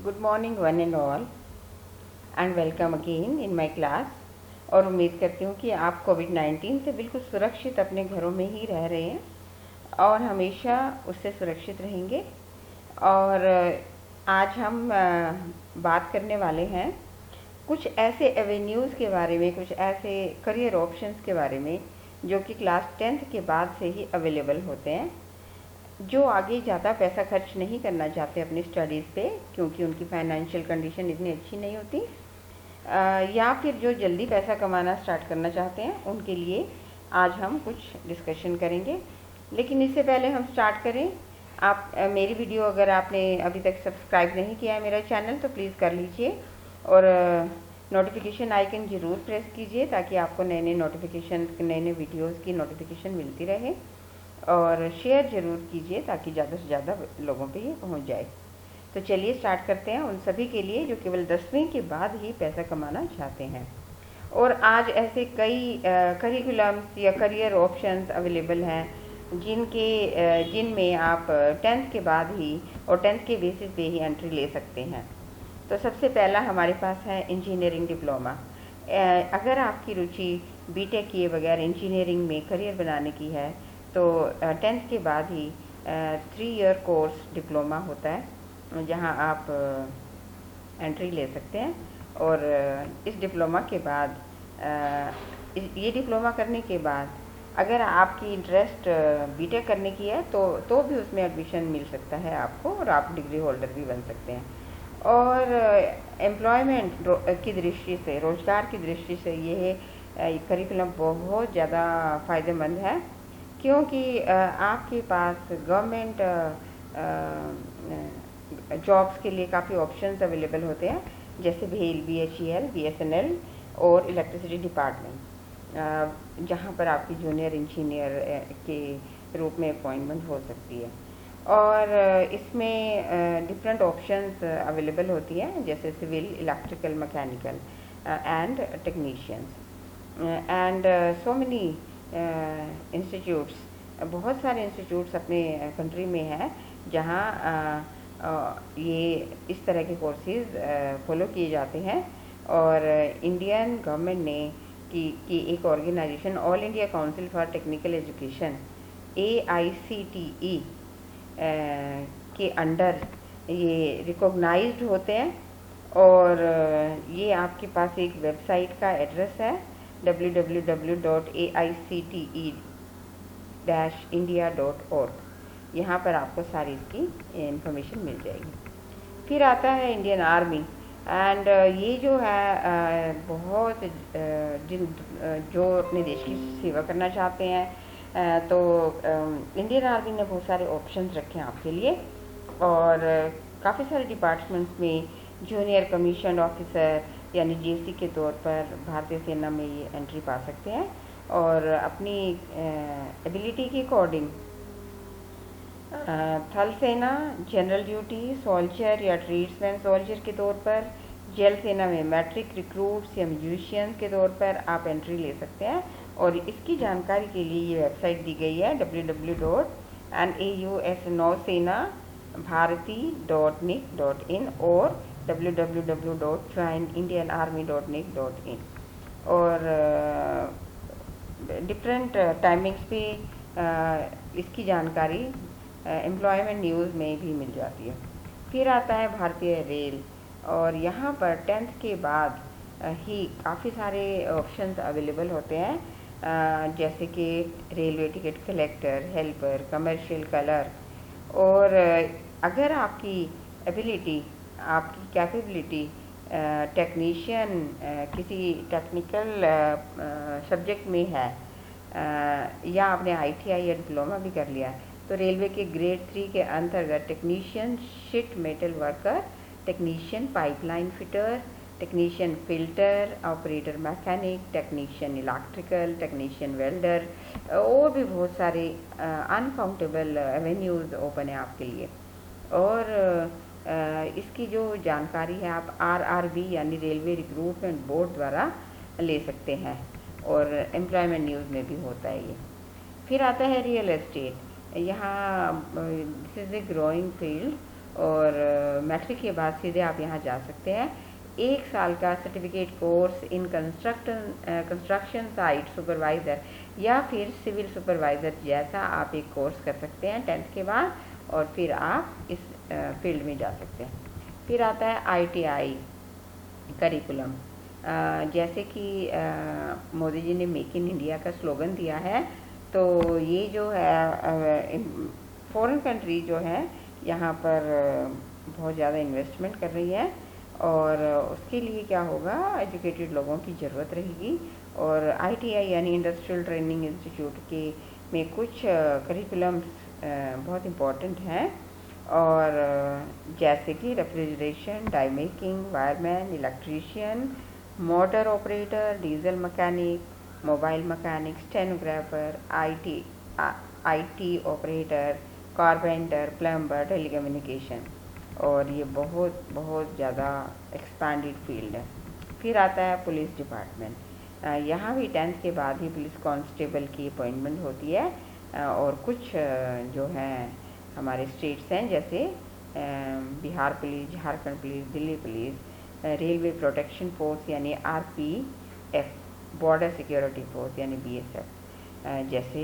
Good morning one and all and welcome again in my class. और उम्मीद करती हूँ कि आप कोविड-19 से बिल्कुल सुरक्षित अपने घरों में ही रह रहे हैं और हमेशा उससे सुरक्षित रहेंगे। और आज हम बात करने वाले हैं कुछ ऐसे एवेन्यूज़ के बारे में, कुछ ऐसे करियर ऑप्शंस के बारे में जो कि क्लास 10th के बाद से ही अवेलेबल होते हैं, जो आगे ज़्यादा पैसा खर्च नहीं करना चाहते अपनी स्टडीज़ पे क्योंकि उनकी फाइनेंशियल कंडीशन इतनी अच्छी नहीं होती, या फिर जो जल्दी पैसा कमाना स्टार्ट करना चाहते हैं उनके लिए आज हम कुछ डिस्कशन करेंगे। लेकिन इससे पहले हम स्टार्ट करें, आप मेरी वीडियो अगर आपने अभी तक सब्सक्राइब नहीं किया है मेरा चैनल तो प्लीज़ कर लीजिए और नोटिफिकेशन आइकन ज़रूर प्रेस कीजिए ताकि आपको नए नए नोटिफिकेशन, नए नए वीडियोज़ की नोटिफिकेशन मिलती रहे। और शेयर ज़रूर कीजिए ताकि ज़्यादा से ज़्यादा लोगों पे ये पहुंच जाए। तो चलिए स्टार्ट करते हैं उन सभी के लिए जो केवल 10वीं के बाद ही पैसा कमाना चाहते हैं। और आज ऐसे कई करिकुलम्स या करियर ऑप्शंस अवेलेबल हैं जिनमें आप 10th के बाद ही और 10th के बेसिस पे ही एंट्री ले सकते हैं। तो सबसे पहला हमारे पास है इंजीनियरिंग डिप्लोमा। अगर आपकी रुचि बीटेक किए बगैर इंजीनियरिंग में करियर बनाने की है तो 10th के बाद ही 3 ईयर कोर्स डिप्लोमा होता है जहां आप एंट्री ले सकते हैं। और इस डिप्लोमा के बाद ये डिप्लोमा करने के बाद अगर आपकी इंटरेस्ट बीटेक करने की है तो भी उसमें एडमिशन मिल सकता है आपको और आप डिग्री होल्डर भी बन सकते हैं। और एम्प्लॉयमेंट की दृष्टि से, रोज़गार की दृष्टि से ये करिकुलम बहुत ज़्यादा फ़ायदेमंद है क्योंकि आपके पास गवर्नमेंट जॉब्स के लिए काफ़ी ऑप्शंस अवेलेबल होते हैं, जैसे भेल, BHEL, BSNL और इलेक्ट्रिसिटी डिपार्टमेंट, जहां पर आपकी जूनियर इंजीनियर के रूप में अपॉइंटमेंट हो सकती है। और इसमें डिफरेंट ऑप्शंस अवेलेबल होती हैं जैसे civil, electrical, mechanical and technicians and so many institutes. बहुत सारे इंस्टीट्यूट्स अपने कंट्री में हैं जहां ये इस तरह के कोर्सेज फॉलो किए जाते हैं। और इंडियन गवर्नमेंट ने की एक organisation all India council for technical education AICTE के अंडर ये रिकॉग्नाइज्ड होते हैं। और ये आपके पास एक वेबसाइट का एड्रेस है www.aichte-india.org। यहाँ पर आपको सारी इसकी इंफॉर्मेशन मिल जाएगी। फिर आता है इंडियन आर्मी एंड ये जो है बहुत जो अपने देश की सेवा करना चाहते हैं तो इंडियन आर्मी ने बहुत सारे ऑप्शंस रखे हैं आपके लिए। और काफ़ी सारे डिपार्टमेंट्स में जूनियर कमीशन ऑफिसर यानी JC के तौर पर भारतीय सेना में ये एंट्री पा सकते हैं और अपनी एबिलिटी के अकॉर्डिंग थल सेना, जनरल ड्यूटी, सोल्जर या ट्रेड्समैन सोल्जर के तौर पर, जेल सेना में मैट्रिक रिक्रूट्स या म्यूजिशियंस के तौर पर आप एंट्री ले सकते हैं। और इसकी जानकारी के लिए ये वेबसाइट दी गई है www.naussenabharati.nic.in और www.joinindianarmy.nic.in। और डिफरेंट टाइमिंग्स पे इसकी जानकारी एम्प्लॉयमेंट न्यूज़ में भी मिल जाती है। फिर आता है भारतीय रेल और यहाँ पर 10th के बाद ही काफ़ी सारे ऑप्शंस अवेलेबल होते हैं, जैसे कि railway ticket collector, helper, commercial clerk. और अगर आपकी एबिलिटी, आपकी कैपेबिलिटी टेक्नीशियन किसी टेक्निकल सब्जेक्ट में है या आपने ITI या डिप्लोमा भी कर लिया है तो रेलवे के ग्रेड 3 के अंतर्गत technician sheet metal worker, technician pipeline fitter, technician filter, operator mechanic, technician electrical, technician welder और भी बहुत सारे अनकाउंटेबल एवेन्यूज़ ओपन है आपके लिए। और इसकी जो जानकारी है आप RRB यानी रेलवे रिक्रूटमेंट बोर्ड द्वारा ले सकते हैं और एम्प्लॉयमेंट न्यूज़ में भी होता है ये। फिर आता है रियल एस्टेट। यहाँ this is a growing field और मैट्रिक के बाद सीधे आप यहाँ जा सकते हैं। 1 साल का certificate course in construction site supervisor या फिर सिविल सुपरवाइज़र जैसा आप एक कोर्स कर सकते हैं 10th के बाद, और फिर आप इस फील्ड में जा सकते हैं। फिर आता है ITI करिकुलम। जैसे कि मोदी जी ने मेक इन इंडिया का स्लोगन दिया है, तो ये जो है फॉरेन कंट्री जो है यहाँ पर बहुत ज़्यादा इन्वेस्टमेंट कर रही है, और उसके लिए क्या होगा, एजुकेटेड लोगों की ज़रूरत रहेगी। और ITI यानी इंडस्ट्रियल ट्रेनिंग इंस्टीट्यूट के में कुछ करिकुलम्स बहुत इम्पोर्टेंट हैं, और जैसे कि refrigeration, die making, wireman, electrician, motor operator, diesel mechanic, mobile mechanic, stenographer, IT operator, carpenter, plumber, telecommunication, और ये बहुत बहुत ज़्यादा एक्सपैंडेड फील्ड है। फिर आता है पुलिस डिपार्टमेंट। यहाँ भी 10th के बाद ही पुलिस कांस्टेबल की अपॉइंटमेंट होती है, और कुछ जो हैं हमारे स्टेट्स हैं जैसे Bihar police, Jharkhand police, Delhi police, railway protection force यानी RPF, बॉर्डर सिक्योरिटी फोर्स यानी BSF जैसे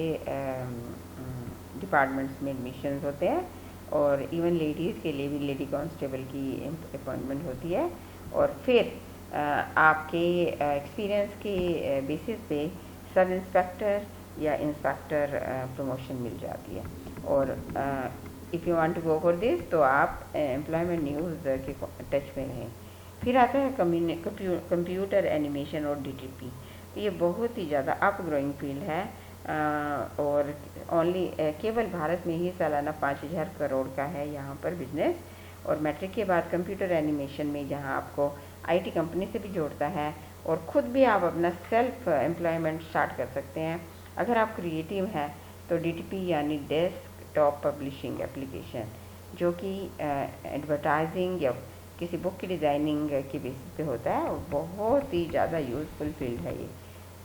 डिपार्टमेंट्स में एडमिशन्स होते हैं। और इवन लेडीज़ के लिए भी लेडी कांस्टेबल की अपॉइंटमेंट होती है, और फिर आपके एक्सपीरियंस के बेसिस पे सब इंस्पेक्टर या इंस्पेक्टर प्रमोशन मिल जाती है। और if you want to go for this तो आप एम्प्लॉयमेंट न्यूज़ के टच में रहें। फिर आता है कंप्यूटर एनिमेशन और DTP। ये बहुत ही ज़्यादा अप ग्रोइंग फील्ड है, और केवल भारत में ही सालाना 5,000 करोड़ का है यहाँ पर बिजनेस। और मैट्रिक के बाद कंप्यूटर एनिमेशन में जहाँ आपको IT कंपनी से भी जोड़ता है, और ख़ुद भी आप अपना सेल्फ एम्प्लॉयमेंट स्टार्ट कर सकते हैं। अगर आप क्रिएटिव हैं तो DTP यानी डेस्कटॉप पब्लिशिंग एप्लीकेशन, जो कि एडवर्टाइजिंग या किसी बुक की डिज़ाइनिंग के बेसिस पे होता है, बहुत ही ज़्यादा यूज़फुल फील्ड है ये।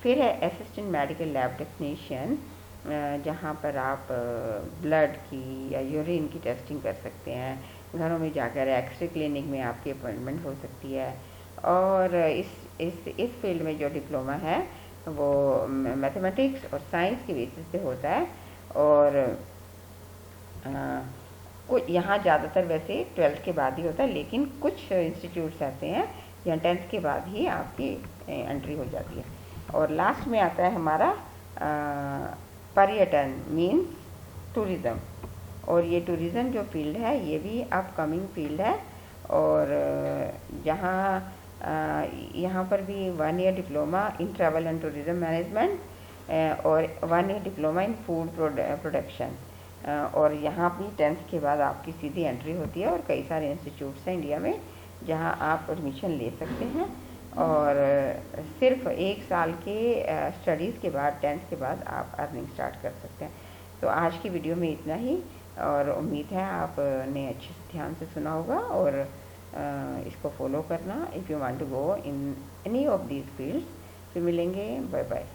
फिर है असिस्टेंट मेडिकल लैब टेक्नीशियन, जहाँ पर आप ब्लड की या यूरिन की टेस्टिंग कर सकते हैं। घरों में जाकर एक्सरे क्लिनिक में आपकी अपॉइंटमेंट हो सकती है। और इस फील्ड में जो डिप्लोमा है वो मैथमेटिक्स और साइंस के बेसिस पे होता है। और कुछ यहाँ ज़्यादातर वैसे 12th के बाद ही होता है, लेकिन कुछ इंस्टीट्यूट्स ऐसे हैं यहाँ 10th के बाद ही आपकी एंट्री हो जाती है। और लास्ट में आता है हमारा पर्यटन मीन्स टूरिज़म। और ये टूरिज़म जो फील्ड है ये भी अपकमिंग फील्ड है, और यहाँ पर भी 1 year diploma in travel and tourism management और 1 year diploma in food production. और यहाँ भी 10th के बाद आपकी सीधी एंट्री होती है, और कई सारे इंस्टीट्यूट्स हैं इंडिया में जहाँ आप एडमिशन ले सकते हैं। और सिर्फ 1 साल के स्टडीज़ के बाद 10th के बाद आप अर्निंग स्टार्ट कर सकते हैं। तो आज की वीडियो में इतना ही, और उम्मीद है आपने अच्छे से ध्यान से सुना होगा, और इसको फॉलो करना if you want to go in any of these fields. फिर मिलेंगे, बाय बाय।